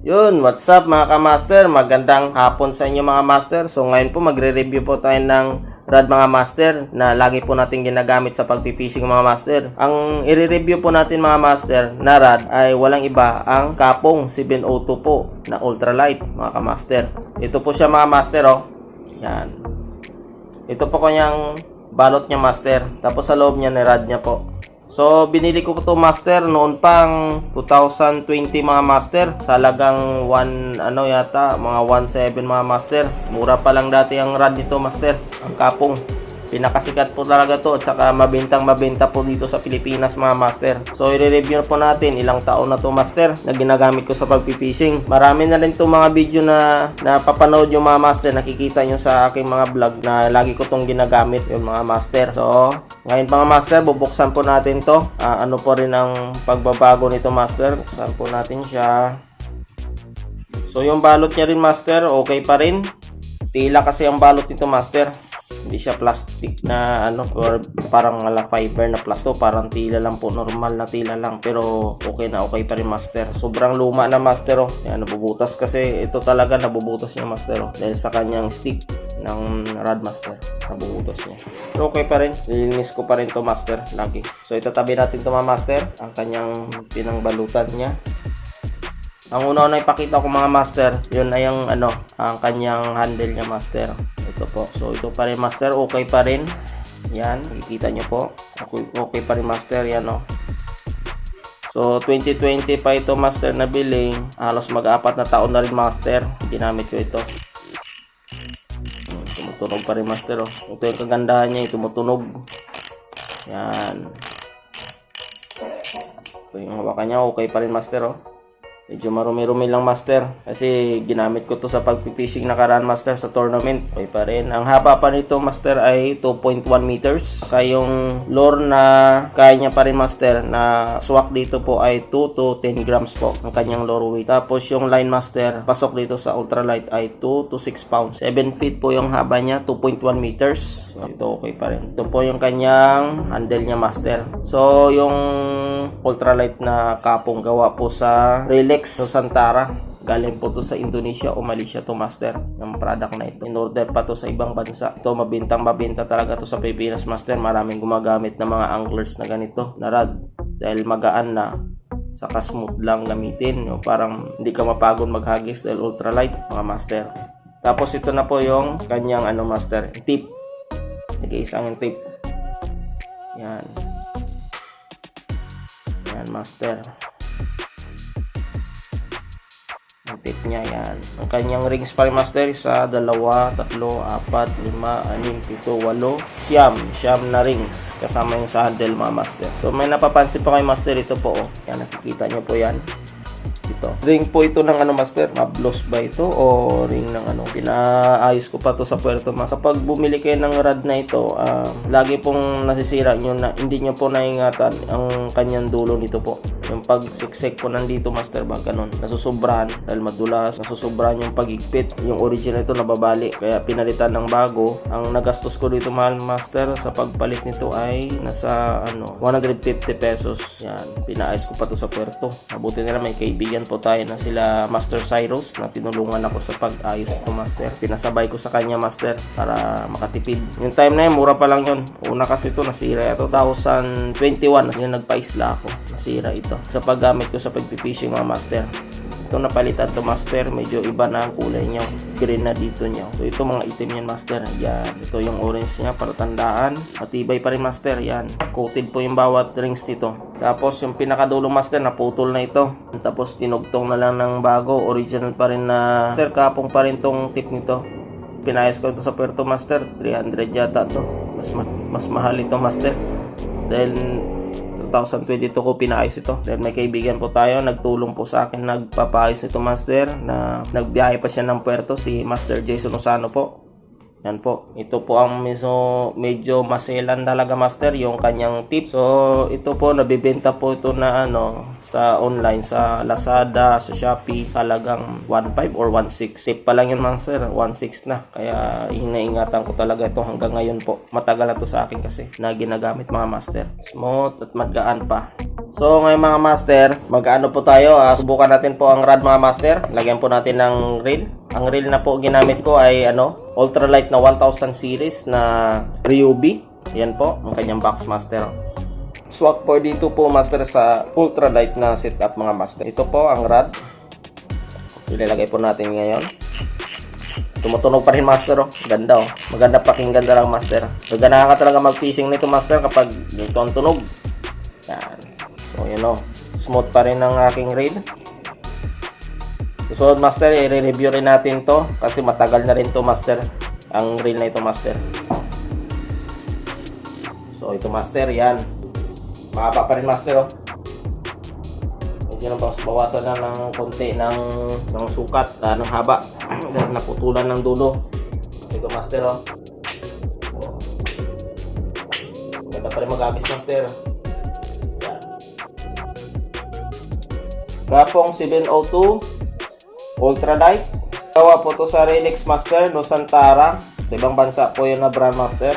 Yun, what's up mga ka-master? Magandang hapon sa inyo mga master. So ngayon po magre-review po tayo ng rod mga master na lagi po natin ginagamit sa pagpipishing mga master. Ang i-review po natin mga master na rod ay walang iba ang Kapong 702 po na ultralight mga ka-master. Ito po siya mga master Yan. Ito po kanyang balot niya master. Tapos sa loob niya ni rod niya po. So, binili ko to master noon pang 2020 mga master. Sa halagang mga 1.7 mga master. Mura pa lang dati ang rod nito master. Ang Kapong. Pinakasikat po talaga to at saka mabenta po dito sa Pilipinas mga master. So, i-review po natin ilang taon na to master na ginagamit ko sa pagpipishing. Marami na rin to mga video na napapanood yung mga master. Nakikita nyo sa aking mga vlog na lagi ko tong ginagamit yung mga master. So, ngayon mga master, bubuksan po natin to. Ano po rin ang pagbabago nito master. Buksan po natin siya. So, yung balot niya rin master, okay pa rin. Tila kasi ang balot nito master. Hindi siya plastic na or parang fiber na plasto, parang tila lang po, normal na tila lang, pero okay pa rin master. Sobrang luma na master Yan, nabubutas kasi ito talaga, nabubutas niya master dahil sa kanyang stick ng rod master, nabubutas niya. Pero okay pa rin, lilinis ko pa rin to master lagi. So itatabi natin to mga master, ang kanyang pinangbalutan niya. Ang una na ipakita ko mga master, yun ay ang kanyang handle niya master. Ito po. So ito pa rin master, okay pa rin. Yan, nakikita nyo po. Okay pa rin master, yan So 2020 pa ito master na billing. Halos mag-4 na taon na rin master. Ginamit ko ito. Tumutunog pa rin master Ito yung kagandahan niya, tumutunog. Yan. Ito yung hawakan niya, okay pa rin master Medyo marumi-rumi lang master kasi ginamit ko to sa pagpipishing nakaraan master sa tournament. Okay pa rin. Ang haba pa nito master ay 2.1 meters. Kaya yung lure na kaya niya pa rin master na swak dito po ay 2 to 10 grams po ang kanyang lure weight. Tapos yung line master pasok dito sa ultralight ay 2 to 6 pounds. 7 feet po yung haba niya, 2.1 meters. So ito okay pa rin. Ito po yung kanyang handle niya master. So yung ultralight na Kapong gawa po sa Relax sa Santara. Galing po to sa Indonesia o Malaysia to master. Yung product na ito. In order pa to sa ibang bansa. Ito mabenta talaga to sa Pilipinas master. Maraming gumagamit ng mga anglers na ganito na rod. Dahil magaan na. Saka smooth lang gamitin. Parang hindi ka mapagod maghagis dahil ultralight mga master. Tapos ito na po yung kanyang master. Tip. Nag-iisang tip. Yan. Yan master. Ang tip niya yan. Ang kanyang rings pa rin master sa 2, 3, 4, 5, 6, 7, 8, siyam na rings kasama yung sa handle mga master. So may napapansin pa kayo master, ito po yan, nakikita nyo po yan. Ito. Ring po ito ng master, mablos ba ito o ring ng pinaayos ko pa to sa Puerto Mas. Kapag bumili kayo ng rod na ito, lagi pong nasisira nyo na hindi nyo po naingatan ang kanyang dulo nito po. Yung pag siksik po nandito master ba ganun, nasusobrahan dahil madulas, nasusobrahan yung pagigpit. Yung original ito nababali, kaya pinalitan ng bago. Ang nagastos ko dito mahal master sa pagpalit nito ay nasa 150 pesos. Yan, pinaayos ko pa to sa Puerto. Mabuti nila may kaibigan po tayo na sila Master Cyrus na tinulungan ako sa pag-ayos ito master. Pinasabay ko sa kanya master para makatipid. Yung time na yun, mura pa lang yun. Una kasi ito nasira ito 2021 kasi nagpaisla ako. Nasira ito sa paggamit ko sa pagpipishing mga master. Ito napalitan to master, medyo iba na ang kulay niya. Green na dito niya. So ito mga itim yan master. Yan. Ito yung orange niya para tandaan. Matibay pa rin master. Yan. Coated po yung bawat rings dito. Tapos yung pinakadulong master naputol na ito. Tapos tinugtong na lang ng bago. Original pa rin na master. Kapong pa rin tong tip nito. Pinayos ko ito sa Puerto master. 300 yata to. Mas mahal ito master. Dahil 2022 ko pinaayos ito. Dahil may kaibigan po tayo, nagtulong po sa akin, nagpapaayos nito master, na nagbiyahe pa siya ng Puerto, si Master Jason Osano po. Yan po. Ito po ang medyo maselan talaga master yung kanyang tip. So ito po nabibenta po ito na sa online, sa Lazada, sa Shopee, sa halagang 1.5 or 1.6. Tip pa lang yun master, 1.6 na. Kaya inaingatan ko talaga ito hanggang ngayon po. Matagal na to sa akin kasi na ginagamit mga master. Smooth at magaan pa. So ngayon mga master, mag-ano po tayo, subukan natin po ang rod mga master. Lagyan po natin ng reel. Ang reel na po ginamit ko ay ultralight na 1000 series na Ryobi. Yan po, ang kanyang box master. Swak po dito po master sa ultralight na setup mga master. Ito po ang rod. Ilalagay po natin ngayon. Tumutunog pa rin master Ganda Maganda pakinggan na lang master. Ganda ka talaga mag-fishing nito master kapag dito ang tunog. Yan. So yun smooth pa rin ang aking reel. So master, i-review rin natin to kasi matagal na rin to master, ang reel na ito master. So ito master, yan mahaba pa rin master medyo nang bawasan na ng konti ng sukat, ng haba dahil naputulan ng dulo. Ito master ganda pa rin mag-agis master. Gapong 702 ultralight. Gawa po to sa Relix master Nusantara. Sa ibang bansa po yun na brand master.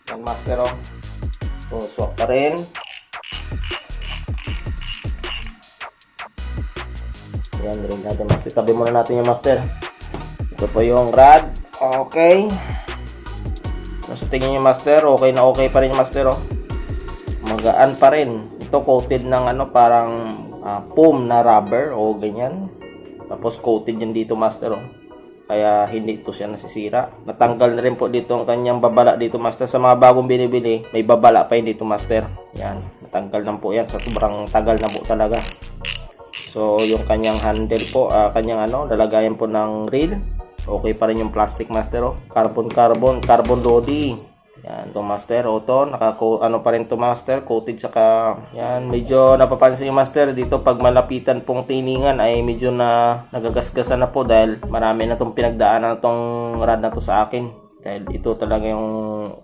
Yan master So swak pa rin. Yan rin natin master. Tabi muna natin yung master. Ito po yung rod. Okay. Nasa tingin yung master, okay na okay pa rin yung master Magaan pa rin. Ito coated ng parang foam na rubber o ganyan. Tapos coated yan dito master Kaya hindi ito siya nasisira. Natanggal na rin po dito ang kanyang babala dito master. Sa mga bagong binibili, may babala pa yun dito master. Yan, natanggal na po yan sa sobrang tagal na po talaga. So yung kanyang handle po, kanyang lalagayan po ng reel. Okay pa rin yung plastic master carbon lodi. Yan, to master, to pa rin to master, coated saka yan, medyo napapansin yung master dito pag malapitan pong tiningan ay medyo na nagagasgasan na po dahil marami na tong pinagdaanan tong rod na to sa akin. Dahil ito talaga yung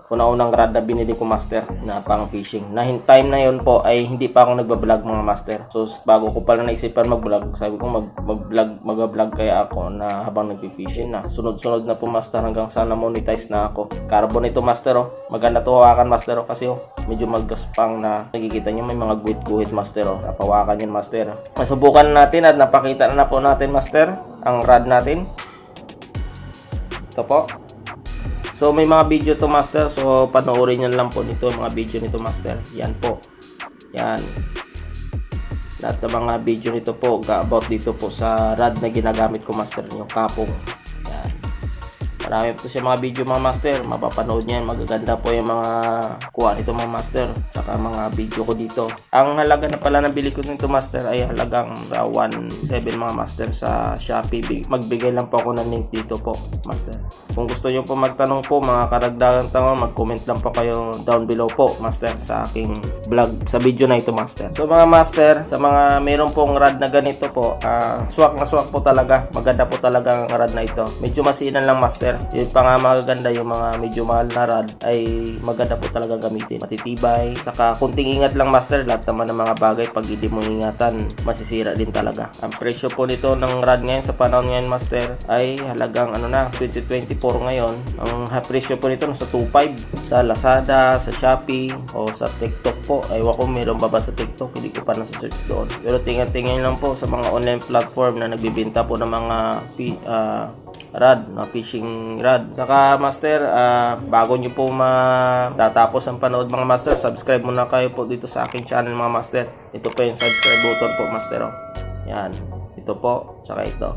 una-unang rod na binili ko master na pang fishing. Na time na yon po ay hindi pa ako nagba-vlog mga master. So bago ko pala naisipan mag-vlog, sabi ko mag-vlog kaya ako na habang nagpi-fishing na. Sunod-sunod na po master hanggang sa na-monetize na ako. Carbon ito master Maganda to hawakan master kasi medyo maggaspang na nakikita nyo may mga guhit-guhit master Napawakan yun master. Masubukan natin at napakita na po natin master ang rod natin. Ito po. So may mga video to master, so panoorin nyo lang po nito mga video nito master. Yan po. Yan. Lahat ng mga video nito po about dito po sa rod na ginagamit ko master, yung kapong. Yan. Marami po siya mga video mga master, mapapanood nyo yan. Magaganda po yung mga kuha nito mga master, saka mga video ko dito. Ang halaga na pala nabili ko nito master ay halagang 1.7 mga master sa Shopee. Magbigay lang po ako ng link dito po master. Kung gusto nyo po magtanong po mga karagdagang tanong, mag-comment lang po kayo down below po master sa aking vlog sa video na ito master. So mga master, sa mga mayroon pong rod na ganito po, swak na swak po talaga. Maganda po talaga ang rod na ito. Medyo masinan lang master. Yun pa nga magaganda, yung mga medyo mahal na rod ay maganda po talaga gamitin. Matitibay. Saka kunting ingat lang master, lahat naman ng mga bagay pag hindi mo ingatan, masisira din talaga. Ang presyo po nito ng rod ngayon sa panahon ngayon master ay halagang 2024 ngayon. Ang presyo po nito nasa 2.5 sa Lazada, sa Shopee o sa TikTok po. Aywa ko meron ba sa TikTok, hindi ko pa nasa-search doon. Pero tingnan lang po sa mga online platform na nagbibenta po ng mga rod, na fishing rod. Saka master, bago nyo po matatapos ang panood mga master, subscribe muna kayo po dito sa aking channel mga master. Ito po yung subscribe button po master Yan, ito po, saka ito.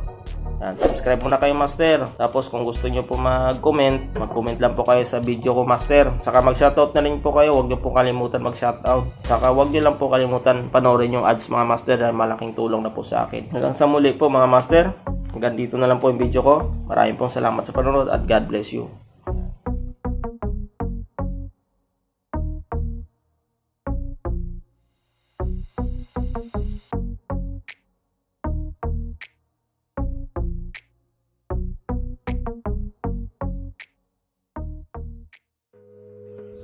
Yan, subscribe muna kayo master. Tapos kung gusto nyo po mag-comment lang po kayo sa video ko master. Saka mag-shoutout na rin po kayo. Huwag nyo po kalimutan mag-shoutout. Saka huwag nyo lang po kalimutan panoorin yung ads mga master dahil malaking tulong na po sa akin. Hanggang sa muli po mga master. Hanggang dito na lang po yung video ko. Maraming pong salamat sa panonood at God bless you.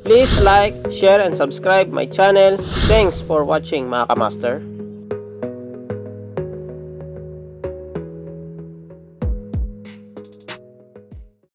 Please like, share, and subscribe my channel. Thanks for watching mga kamaster.